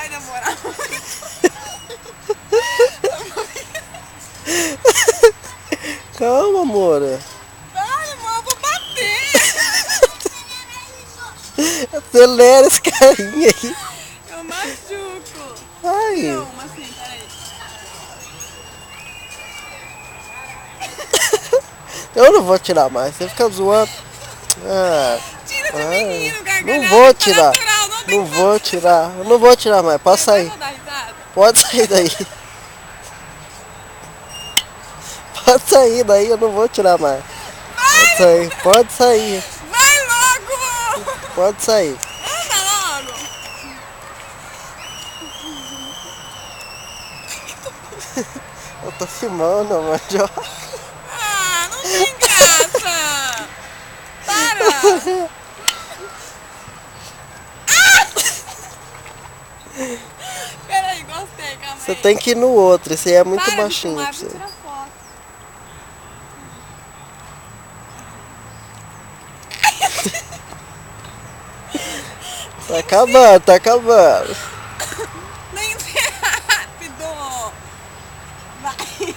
vai demorar muito. Calma, amor. Ai, amor, eu vou bater. Acelera esse carinha aí. Eu machuco. Ai. Tira uma assim, peraí. Eu não vou tirar mais. Você fica zoando. Ah, Tira esse menino, não gargalhada. vou Tá tirar. natural, não tem Não vou tirar. Eu não vou tirar mais. Pode sair. Vou dar risada. Pode sair daí. Pode sair daí. Eu não vou tirar mais. Pode sair. Pode sair. Vai logo. Pode sair. Anda logo. Eu tô filmando, mandioca. Ah, não tem graça. Para. Peraí, gostei, calma Você aí. tem que ir no outro. Esse aí é muito Para baixinho de pra filmar, você. vou tirar foto. Tá acabando, tá acabando. Nem rápido. Vai.